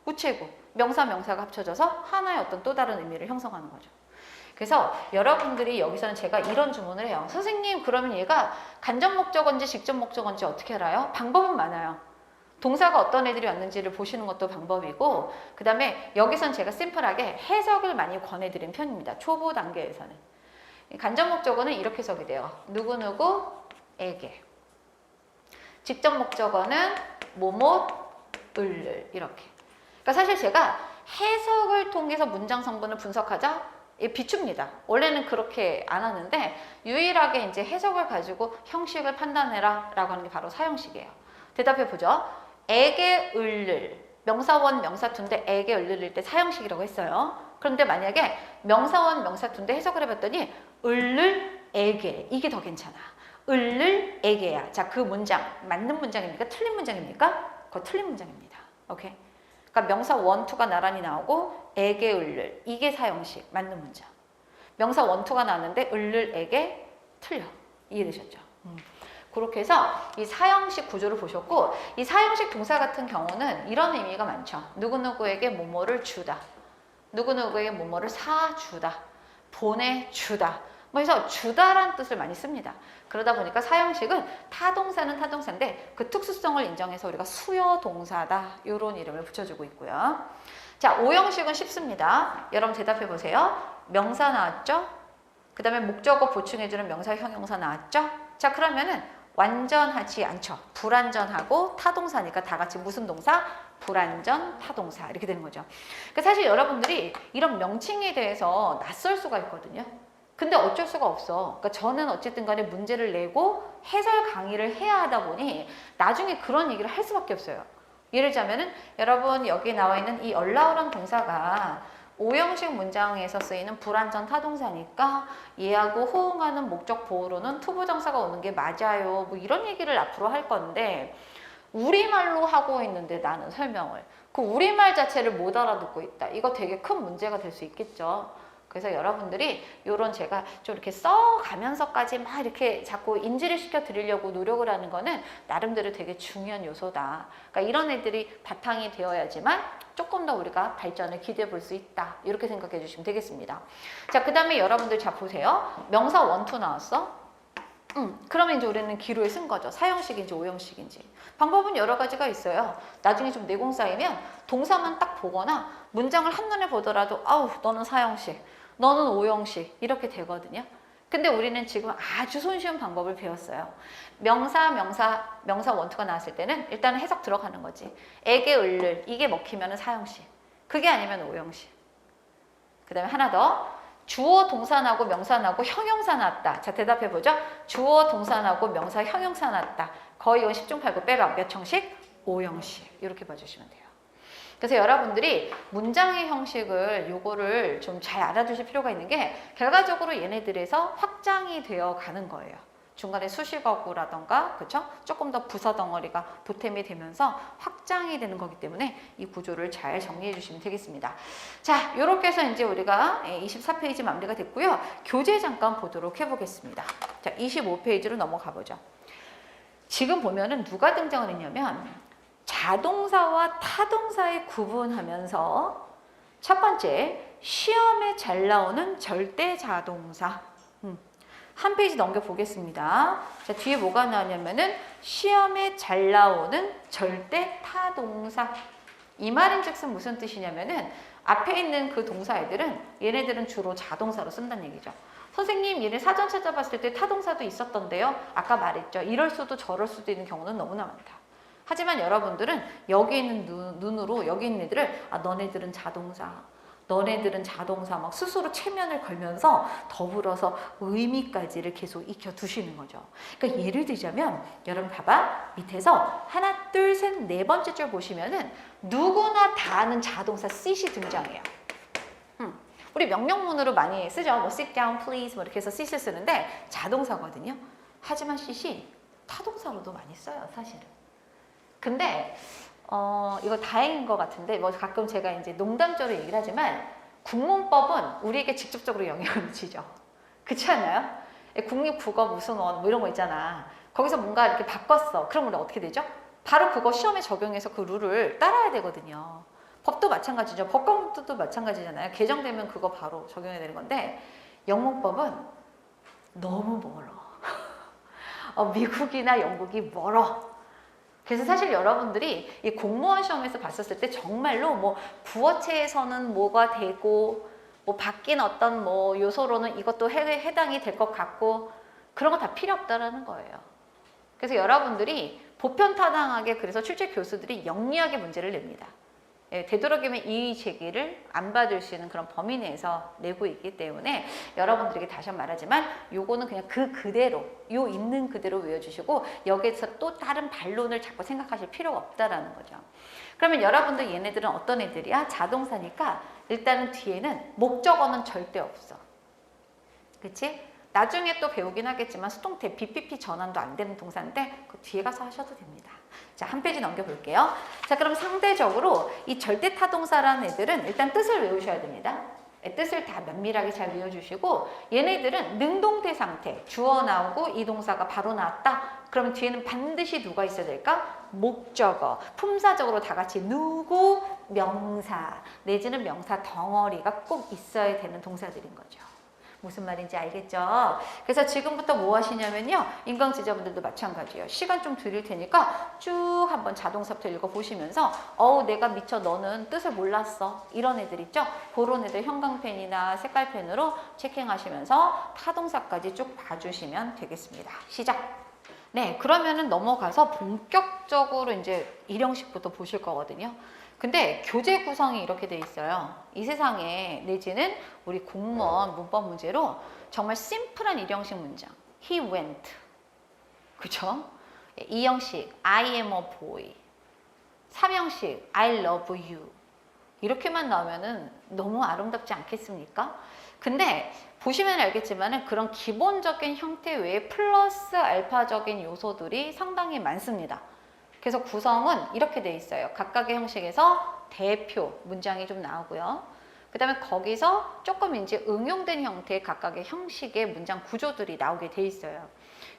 우체국, 명사가 합쳐져서 하나의 어떤 또 다른 의미를 형성하는 거죠. 그래서 여러분들이 여기서는 제가 이런 주문을 해요. 선생님, 그러면 얘가 간접 목적어인지 직접 목적어인지 어떻게 알아요? 방법은 많아요. 동사가 어떤 애들이 왔는지를 보시는 것도 방법이고, 그 다음에 여기선 제가 심플하게 해석을 많이 권해드린 편입니다. 초보 단계에서는. 간접 목적어는 이렇게 해석이 돼요. 누구누구에게. 직접 목적어는 뭐뭐, 을을 이렇게. 그러니까 사실 제가 해석을 통해서 문장 성분을 분석하자 비춥니다. 원래는 그렇게 안 하는데 유일하게 이제 해석을 가지고 형식을 판단해라 라고 하는 게 바로 사형식이에요. 대답해 보죠. 에게, 을을. 명사원, 명사투인데 에게, 을을 때 사형식이라고 했어요. 그런데 만약에 명사원, 명사투인데 해석을 해봤더니 을을, 에게. 이게 더 괜찮아. 을을, 에게야. 자, 그 문장 맞는 문장입니까? 틀린 문장입니까? 그거 틀린 문장입니다. 오케이? 그러니까 명사 원투가 나란히 나오고 에게, 을을. 이게 사형식 맞는 문장. 명사 원투가 나왔는데 을을, 에게 틀려. 이해되셨죠? 그렇게 해서 이 사형식 구조를 보셨고, 이 사형식 동사 같은 경우는 이런 의미가 많죠. 누구누구에게 뭐뭐를 주다. 누구누구에게 뭐뭐를 사주다. 보내주다. 뭐 해서 주다라는 뜻을 많이 씁니다. 그러다 보니까 사형식은 타동사는 타동사인데 그 특수성을 인정해서 우리가 수요동사다. 이런 이름을 붙여주고 있고요. 자, 오형식은 쉽습니다. 여러분 대답해 보세요. 명사 나왔죠? 그 다음에 목적어 보충해주는 명사 형용사 나왔죠? 자, 그러면은 완전하지 않죠. 불완전하고 타동사니까 다 같이 무슨 동사? 불완전 타동사 이렇게 되는 거죠. 그러니까 사실 여러분들이 이런 명칭에 대해서 낯설 수가 있거든요. 근데 어쩔 수가 없어. 그러니까 저는 어쨌든 간에 문제를 내고 해설 강의를 해야 하다 보니 나중에 그런 얘기를 할 수밖에 없어요. 예를 들자면은 여러분 여기 나와 있는 이 allow란 동사가 오형식 문장에서 쓰이는 불완전 타동사니까 얘하고 호응하는 목적 보호로는 투부정사가 오는 게 맞아요. 뭐 이런 얘기를 앞으로 할 건데 우리말로 하고 있는데 나는 설명을 그 우리말 자체를 못 알아듣고 있다. 이거 되게 큰 문제가 될 수 있겠죠. 그래서 여러분들이 요런 제가 좀 이렇게 써가면서까지 막 이렇게 자꾸 인지를 시켜 드리려고 노력을 하는 거는 나름대로 되게 중요한 요소다. 그러니까 이런 애들이 바탕이 되어야지만 조금 더 우리가 발전을 기대해 볼 수 있다. 이렇게 생각해 주시면 되겠습니다. 자, 그 다음에 여러분들 자 보세요. 명사 원투 나왔어? 그러면 이제 우리는 기로에 쓴 거죠. 사형식인지 오형식인지. 방법은 여러 가지가 있어요. 나중에 좀 내공 쌓이면 동사만 딱 보거나 문장을 한눈에 보더라도 아우 너는 사형식, 너는 오형식 이렇게 되거든요. 근데 우리는 지금 아주 손쉬운 방법을 배웠어요. 명사 원투가 나왔을 때는 일단 해석 들어가는 거지. 에게, 을을 이게 먹히면 사형식. 그게 아니면 오형식. 그 다음에 하나 더. 주어 동사 나고 명사 나고 형용사 나왔다. 자, 대답해 보죠. 주어 동사 나고 명사 형용사 나왔다. 거의 이건 10중 8구 빼박 몇 형식? 오형식. 이렇게 봐주시면 돼요. 그래서 여러분들이 문장의 형식을 요거를 좀 잘 알아두실 필요가 있는 게 결과적으로 얘네들에서 확장이 되어 가는 거예요. 중간에 수식어구라던가 그쵸? 조금 더 부사 덩어리가 보탬이 되면서 확장이 되는 거기 때문에 이 구조를 잘 정리해 주시면 되겠습니다. 자, 이렇게 해서 이제 우리가 24페이지 마무리가 됐고요. 교재 잠깐 보도록 해보겠습니다. 자, 25페이지로 넘어가 보죠. 지금 보면은 누가 등장을 했냐면 자동사와 타동사에 구분하면서 첫 번째, 시험에 잘 나오는 절대 자동사. 한 페이지 넘겨보겠습니다. 자, 뒤에 뭐가 나왔냐면은 시험에 잘 나오는 절대 타동사. 이 말인즉슨 무슨 뜻이냐면은 앞에 있는 그 동사애들은 얘네들은 주로 자동사로 쓴다는 얘기죠. 선생님, 얘네 사전 찾아봤을 때 타동사도 있었던데요. 아까 말했죠. 이럴 수도 저럴 수도 있는 경우는 너무나 많다. 하지만 여러분들은 여기 있는 눈으로 여기 있는 애들을 너네들은 자동사, 너네들은 자동사 막 스스로 체면을 걸면서 더불어서 의미까지를 계속 익혀두시는 거죠. 그러니까 예를 들자면 여러분 봐봐. 밑에서 하나, 둘, 셋, 네 번째 줄 보시면은 누구나 다 아는 자동사 sit이 등장해요. 우리 명령문으로 많이 쓰죠. 뭐 sit down, please 뭐 이렇게 해서 sit을 쓰는데 자동사거든요. 하지만 sit이 타동사로도 많이 써요, 사실은. 근데 이거 다행인 것 같은데 뭐 가끔 제가 이제 농담적으로 얘기를 하지만 국문법은 우리에게 직접적으로 영향을 미치죠. 그렇지 않나요? 국립 국어 무슨 원 뭐 이런 거 있잖아. 거기서 뭔가 이렇게 바꿨어. 그럼 우리 어떻게 되죠? 바로 그거 시험에 적용해서 그 룰을 따라야 되거든요. 법도 마찬가지죠. 법과문도 마찬가지잖아요. 개정되면 그거 바로 적용해야 되는 건데 영문법은 너무 멀어. 미국이나 영국이 멀어. 그래서 사실 여러분들이 이 공무원 시험에서 봤었을 때 정말로 뭐 부어체에서는 뭐가 되고 뭐 바뀐 어떤 뭐 요소로는 이것도 해당이 될 것 같고 그런 거 다 필요 없다라는 거예요. 그래서 여러분들이 보편타당하게 그래서 출제 교수들이 영리하게 문제를 냅니다. 예, 되도록이면 이의 제기를 안 받을 수 있는 그런 범위 내에서 내고 있기 때문에 여러분들에게 다시 한번 말하지만 요거는 그냥 그대로 요 있는 그대로 외워주시고 여기에서 또 다른 반론을 자꾸 생각하실 필요가 없다라는 거죠. 그러면 여러분들 얘네들은 어떤 애들이야? 자동사니까 일단은 뒤에는 목적어는 절대 없어. 그치? 나중에 또 배우긴 하겠지만 수동태 BPP 전환도 안 되는 동사인데 그 뒤에 가서 하셔도 됩니다. 자, 한 페이지 넘겨볼게요. 자, 그럼 상대적으로 이 절대타동사라는 애들은 일단 뜻을 외우셔야 됩니다. 뜻을 다 면밀하게 잘 외워주시고 얘네들은 능동태 상태, 주어 나오고 이 동사가 바로 나왔다. 그러면 뒤에는 반드시 누가 있어야 될까? 목적어, 품사적으로 다 같이 누구, 명사 내지는 명사 덩어리가 꼭 있어야 되는 동사들인 거죠. 무슨 말인지 알겠죠? 그래서 지금부터 뭐 하시냐면요. 인강제자분들도 마찬가지예요. 시간 좀 드릴 테니까 쭉 한번 자동사부터 읽어보시면서 내가 미처 너는 뜻을 몰랐어. 이런 애들 있죠? 그런 애들 형광펜이나 색깔펜으로 체킹하시면서 타동사까지 쭉 봐주시면 되겠습니다. 시작! 네, 그러면은 넘어가서 본격적으로 이제 일형식부터 보실 거거든요. 근데 교재 구성이 이렇게 돼 있어요. 이 세상에 내지는 우리 공무원 문법 문제로 정말 심플한 일형식 문장. He went. 그죠? 2형식 I am a boy. 3형식 I love you. 이렇게만 나오면은 너무 아름답지 않겠습니까? 근데 보시면 알겠지만은 그런 기본적인 형태 외에 플러스 알파적인 요소들이 상당히 많습니다. 그래서 구성은 이렇게 돼 있어요. 각각의 형식에서 대표 문장이 좀 나오고요. 그 다음에 거기서 조금 이제 응용된 형태의 각각의 형식의 문장 구조들이 나오게 돼 있어요.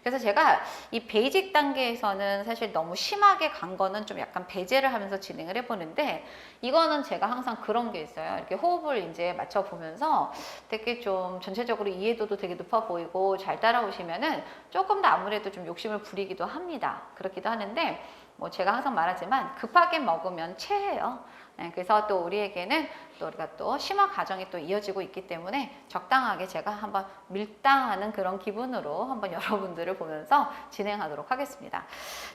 그래서 제가 이 베이직 단계에서는 사실 너무 심하게 간 거는 좀 약간 배제를 하면서 진행을 해보는데 이거는 제가 항상 그런 게 있어요. 이렇게 호흡을 이제 맞춰보면서 되게 좀 전체적으로 이해도도 되게 높아 보이고 잘 따라오시면은 조금 더 아무래도 좀 욕심을 부리기도 합니다. 그렇기도 하는데 뭐 제가 항상 말하지만 급하게 먹으면 체해요. 네, 그래서 또 우리에게는 또 우리가 또 심화 과정이 또 이어지고 있기 때문에 적당하게 제가 한번 밀당하는 그런 기분으로 한번 여러분들을 보면서 진행하도록 하겠습니다.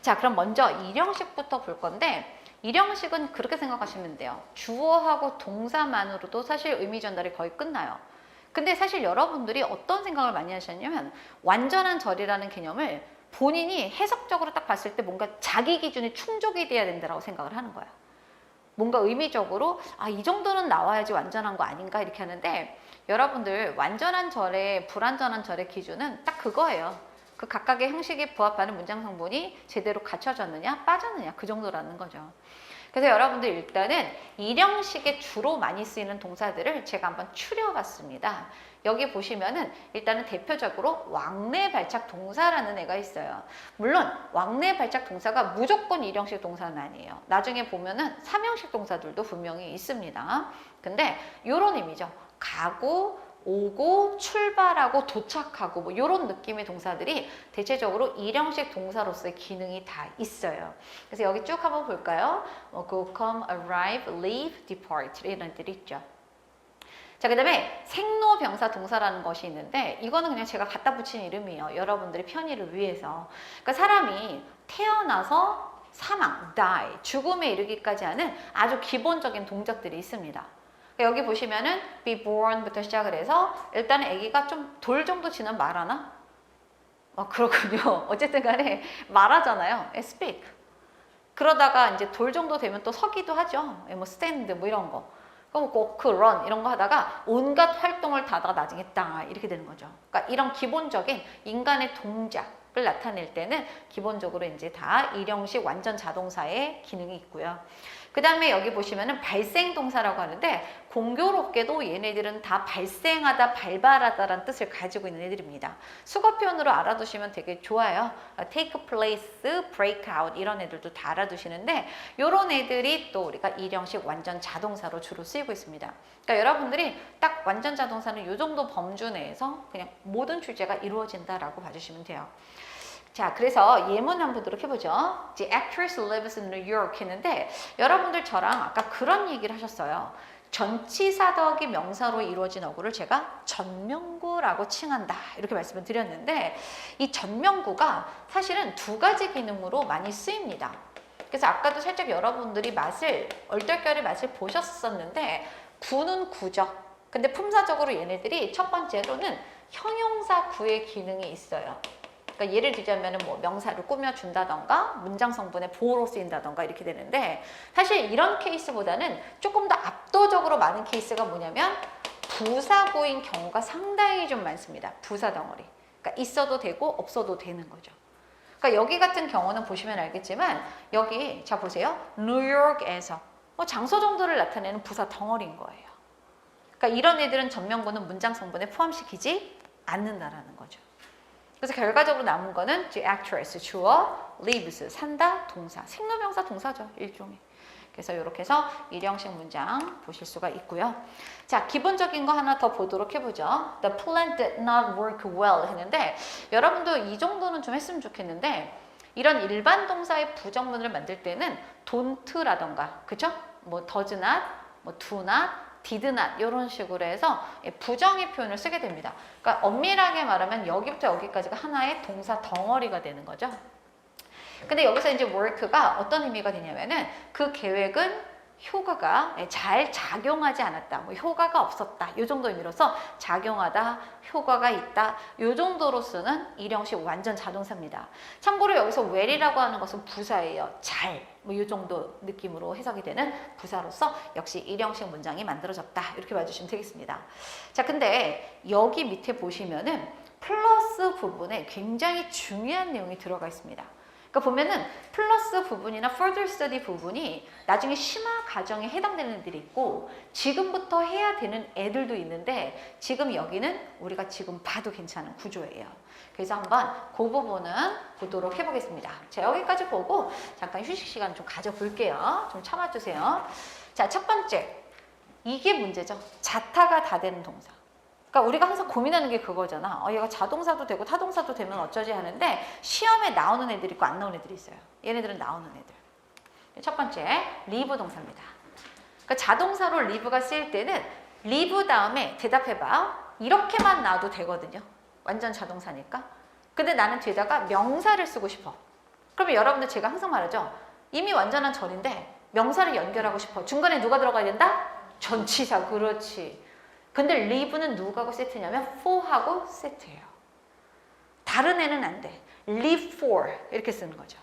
자, 그럼 먼저 일형식부터 볼 건데 일형식은 그렇게 생각하시면 돼요. 주어하고 동사만으로도 사실 의미 전달이 거의 끝나요. 근데 사실 여러분들이 어떤 생각을 많이 하셨냐면 완전한 절이라는 개념을 본인이 해석적으로 딱 봤을 때 뭔가 자기 기준에 충족이 돼야 된다고 생각을 하는 거야. 뭔가 의미적으로 이 정도는 나와야지 완전한 거 아닌가 이렇게 하는데 여러분들 완전한 절의 불완전한 절의 기준은 딱 그거예요. 그 각각의 형식에 부합하는 문장 성분이 제대로 갖춰졌느냐 빠졌느냐 그 정도라는 거죠. 그래서 여러분들 일단은 일형식에 주로 많이 쓰이는 동사들을 제가 한번 추려봤습니다. 여기 보시면은 일단은 대표적으로 왕래 발착 동사라는 애가 있어요. 물론 왕래 발착 동사가 무조건 일형식 동사는 아니에요. 나중에 보면은 삼형식 동사들도 분명히 있습니다. 근데 이런 의미죠. 가고 오고 출발하고 도착하고 뭐 이런 느낌의 동사들이 대체적으로 일형식 동사로서의 기능이 다 있어요. 그래서 여기 쭉 한번 볼까요? Go, come, arrive, leave, depart 이런 애들이 있죠. 자, 그 다음에 생로병사 동사라는 것이 있는데 이거는 그냥 제가 갖다 붙인 이름이에요. 여러분들의 편의를 위해서. 그러니까 사람이 태어나서 사망, die, 죽음에 이르기까지 하는 아주 기본적인 동작들이 있습니다. 여기 보시면은 be born부터 시작을 해서 일단은 아기가 좀 돌 정도 지나면 말하나? 그렇군요. 어쨌든 간에 말하잖아요. speak. 그러다가 이제 돌 정도 되면 또 서기도 하죠. 뭐 stand 뭐 이런 거. 그럼 walk, run 이런 거 하다가 온갖 활동을 다 하다가 나중에 땅 이렇게 되는 거죠. 그러니까 이런 기본적인 인간의 동작을 나타낼 때는 기본적으로 이제 다 일형식 완전 자동사의 기능이 있고요. 그 다음에 여기 보시면은 발생 동사라고 하는데 공교롭게도 얘네들은 다 발생하다, 발발하다라는 뜻을 가지고 있는 애들입니다. 수거 표현으로 알아두시면 되게 좋아요. take place, break out 이런 애들도 다 알아두시는데 이런 애들이 또 우리가 일형식 완전 자동사로 주로 쓰이고 있습니다. 그러니까 여러분들이 딱 완전 자동사는 이 정도 범주 내에서 그냥 모든 출제가 이루어진다라고 봐주시면 돼요. 자, 그래서 예문 한번 보도록 해보죠. The actress lives in New York 했는데 여러분들 저랑 아까 그런 얘기를 하셨어요. 전치사덕이 명사로 이루어진 어구를 제가 전명구라고 칭한다 이렇게 말씀을 드렸는데 이 전명구가 사실은 두 가지 기능으로 많이 쓰입니다. 그래서 아까도 살짝 여러분들이 얼떨결에 맛을 보셨었는데 구는 구죠. 근데 품사적으로 얘네들이 첫 번째로는 형용사 구의 기능이 있어요. 그러니까 예를 들자면 뭐 명사를 꾸며준다던가 문장 성분의 보호로 쓰인다던가 이렇게 되는데 사실 이런 케이스보다는 조금 더 압도적으로 많은 케이스가 뭐냐면 부사구인 경우가 상당히 좀 많습니다. 부사 덩어리. 그러니까 있어도 되고 없어도 되는 거죠. 그러니까 여기 같은 경우는 보시면 알겠지만 여기 자 보세요. 뉴욕에서 뭐 장소 정도를 나타내는 부사 덩어리인 거예요. 그러니까 이런 애들은 전명구는 문장 성분에 포함시키지 않는다라는 거죠. 그래서 결과적으로 남은 거는 the actress, 주어, lives, 산다, 동사. 생로병사 동사죠, 일종의. 그래서 이렇게 해서 일형식 문장 보실 수가 있고요. 자, 기본적인 거 하나 더 보도록 해보죠. The plan did not work well 했는데 여러분도 이 정도는 좀 했으면 좋겠는데 이런 일반 동사의 부정문을 만들 때는 don't라던가 그쵸? 뭐 does not, 뭐 do not, did not 이런 식으로 해서 부정의 표현을 쓰게 됩니다. 그러니까 엄밀하게 말하면 여기부터 여기까지가 하나의 동사 덩어리가 되는 거죠. 근데 여기서 이제 work가 어떤 의미가 되냐면은 그 계획은 효과가 잘 작용하지 않았다. 뭐 효과가 없었다. 이 정도 의미로서 작용하다, 효과가 있다. 이 정도로 쓰는 일형식 완전 자동사입니다. 참고로 여기서 well이라고 하는 것은 부사예요. 잘. 뭐 이 정도 느낌으로 해석이 되는 부사로서 역시 일형식 문장이 만들어졌다. 이렇게 봐주시면 되겠습니다. 자, 근데 여기 밑에 보시면은 플러스 부분에 굉장히 중요한 내용이 들어가 있습니다. 그러니까 보면은 플러스 부분이나 further study 부분이 나중에 심화 과정에 해당되는 애들이 있고 지금부터 해야 되는 애들도 있는데 지금 여기는 우리가 지금 봐도 괜찮은 구조예요. 그래서 한번 그 부분은 보도록 해보겠습니다. 자, 여기까지 보고 잠깐 휴식 시간 좀 가져볼게요. 좀 참아주세요. 자, 첫 번째. 이게 문제죠. 자타가 다 되는 동사. 그러니까 우리가 항상 고민하는 게 그거잖아. 얘가 자동사도 되고 타동사도 되면 어쩌지 하는데 시험에 나오는 애들이 있고 안 나오는 애들이 있어요. 얘네들은 나오는 애들. 첫 번째, live 동사입니다. 그러니까 자동사로 live가 쓰일 때는 live 다음에 대답해봐. 이렇게만 놔도 되거든요. 완전 자동사니까. 근데 나는 뒤에다가 명사를 쓰고 싶어. 그러면 여러분들 제가 항상 말하죠. 이미 완전한 절인데 명사를 연결하고 싶어. 중간에 누가 들어가야 된다? 전치사. 그렇지. 근데 live는 누구하고 세트냐면 for하고 세트예요. 다른 애는 안 돼. live for 이렇게 쓰는 거죠.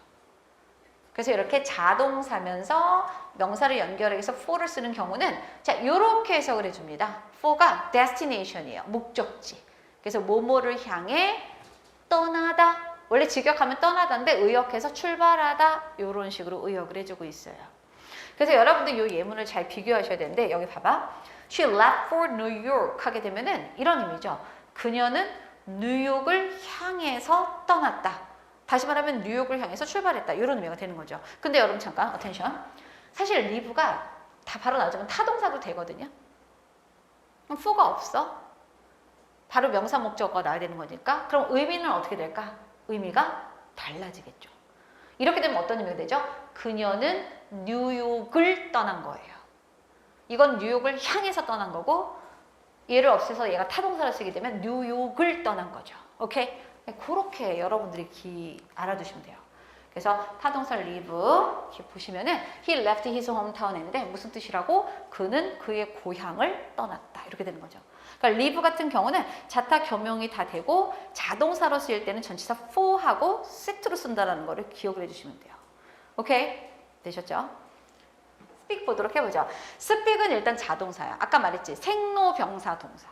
그래서 이렇게 자동사면서 명사를 연결해서 for를 쓰는 경우는 자 이렇게 해석을 해줍니다. for가 destination이에요. 목적지. 그래서 뭐뭐를 향해 떠나다. 원래 직역하면 떠나다인데 의역해서 출발하다. 이런 식으로 의역을 해주고 있어요. 그래서 여러분들 이 예문을 잘 비교하셔야 되는데 여기 봐봐. She left for New York 하게 되면은 이런 의미죠. 그녀는 뉴욕을 향해서 떠났다. 다시 말하면 뉴욕을 향해서 출발했다. 이런 의미가 되는 거죠. 근데 여러분 잠깐 어텐션. 사실 live가 다 바로 나오자면 타동사도 되거든요. 그럼 for가 없어. 바로 명사 목적어가 나와야 되는 거니까 그럼 의미는 어떻게 될까? 의미가 달라지겠죠. 이렇게 되면 어떤 의미가 되죠? 그녀는 뉴욕을 떠난 거예요. 이건 뉴욕을 향해서 떠난 거고 얘를 없애서 얘가 타동사를 쓰게 되면 뉴욕을 떠난 거죠. 오케이? 그렇게 여러분들이 알아두시면 돼요. 그래서 타동사 live 이렇게 보시면은 he left his hometown 했는데 무슨 뜻이라고? 그는 그의 고향을 떠났다. 이렇게 되는 거죠. 그러니까 live 같은 경우는 자타 겸용이 다 되고 자동사로 쓰일 때는 전치사 for하고 set로 쓴다는 거를 기억을 해주시면 돼요. 오케이? 되셨죠? speak 보도록 해보죠. speak은 일단 자동사야. 아까 말했지. 생로병사 동사.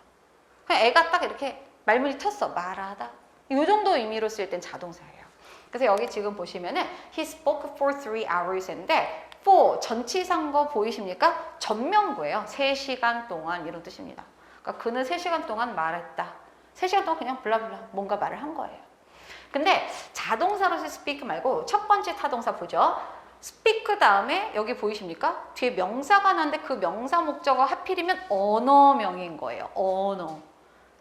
그냥 애가 딱 이렇게 말문이 텄어. 말하다. 이 정도 의미로 쓸 땐 자동사예요. 그래서 여기 지금 보시면은 he spoke for 3 hours인데 for 전치사인 거 보이십니까? 전명구예요. 3시간 동안 이런 뜻입니다. 그러니까 그는 3시간 동안 말했다. 3시간 동안 그냥 블라블라 뭔가 말을 한 거예요. 근데 자동사로서 speak 말고 첫 번째 타동사 보죠. speak 다음에 여기 보이십니까? 뒤에 명사가 나는데 그 명사 목적어 하필이면 언어명인 거예요. 언어.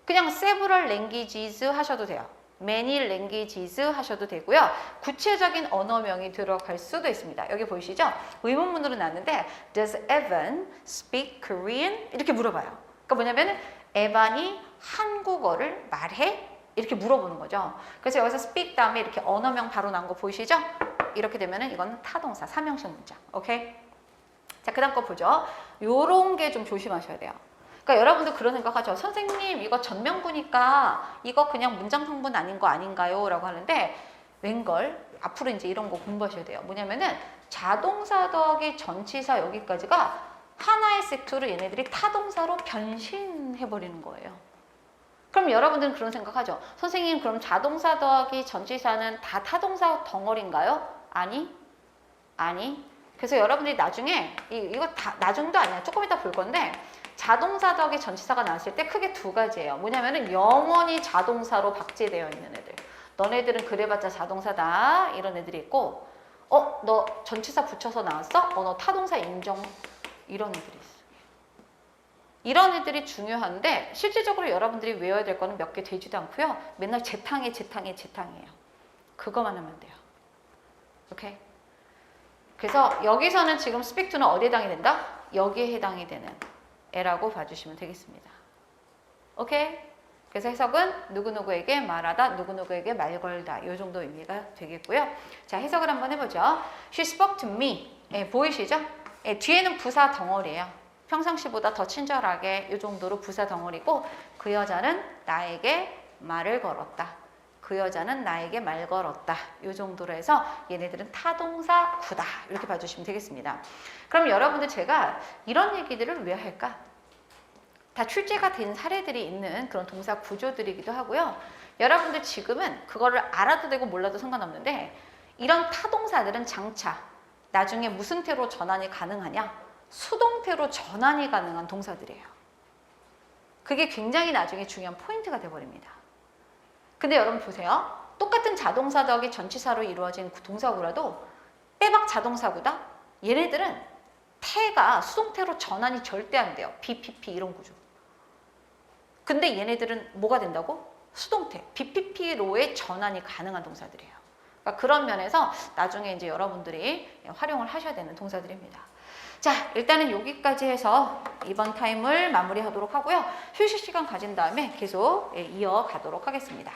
그냥 several languages 하셔도 돼요. many languages 하셔도 되고요. 구체적인 언어명이 들어갈 수도 있습니다. 여기 보이시죠? 의문문으로 나왔는데 Does Evan speak Korean? 이렇게 물어봐요. 그러니까 뭐냐면 에반이 한국어를 말해? 이렇게 물어보는 거죠. 그래서 여기서 speak 다음에 이렇게 언어명 바로 나온 거 보이시죠? 이렇게 되면은 이건 타동사, 삼형식 문장. 오케이? 자, 그 다음 거 보죠. 요런 게 좀 조심하셔야 돼요. 그러니까 여러분들 그런 생각하죠. 선생님 이거 전명구니까 이거 그냥 문장 성분 아닌 거 아닌가요? 라고 하는데 웬걸 앞으로 이제 이런 거 공부하셔야 돼요. 뭐냐면은 자동사 더하기 전치사 여기까지가 하나의 세트로 얘네들이 타동사로 변신해버리는 거예요. 그럼 여러분들은 그런 생각하죠. 선생님 그럼 자동사 더하기 전치사는 다 타동사 덩어리인가요? 아니. 그래서 여러분들이 나중에 이거 다 나중도 아니야. 조금 이따 볼 건데 자동사 더하기 전치사가 나왔을 때 크게 두 가지예요. 뭐냐면은 영원히 자동사로 박제되어 있는 애들. 너네들은 그래봤자 자동사다. 이런 애들이 있고 너 전치사 붙여서 나왔어? 너 타동사 인정. 이런 애들이 있어. 이런 애들이 중요한데 실질적으로 여러분들이 외워야 될 거는 몇 개 되지도 않고요. 맨날 재탕이에요. 그거만 하면 돼요. 오케이? 그래서 여기서는 지금 speak to는 어디에 해당이 된다? 여기에 해당이 되는 애라고 봐주시면 되겠습니다. 오케이? 그래서 해석은 누구누구에게 말하다, 누구누구에게 말 걸다 이 정도 의미가 되겠고요. 자, 해석을 한번 해보죠. She spoke to me. 보이시죠? 뒤에는 부사 덩어리예요. 평상시보다 더 친절하게 이 정도로 부사 덩어리고 그 여자는 나에게 말을 걸었다. 그 여자는 나에게 말 걸었다. 이 정도로 해서 얘네들은 타동사 구다. 이렇게 봐주시면 되겠습니다. 그럼 여러분들 제가 이런 얘기들을 왜 할까? 다 출제가 된 사례들이 있는 그런 동사 구조들이기도 하고요. 여러분들 지금은 그거를 알아도 되고 몰라도 상관없는데 이런 타동사들은 장차 나중에 무슨 태로 전환이 가능하냐? 수동태로 전환이 가능한 동사들이에요. 그게 굉장히 나중에 중요한 포인트가 돼버립니다. 근데 여러분 보세요. 똑같은 자동사 더하기 전치사로 이루어진 동사구라도 빼박 자동사구다? 얘네들은 태가 수동태로 전환이 절대 안 돼요. BPP 이런 구조. 근데 얘네들은 뭐가 된다고? 수동태, BPP로의 전환이 가능한 동사들이에요. 그러니까 그런 면에서 나중에 이제 여러분들이 활용을 하셔야 되는 동사들입니다. 자, 일단은 여기까지 해서 이번 타임을 마무리하도록 하고요. 휴식 시간 가진 다음에 계속 이어가도록 하겠습니다.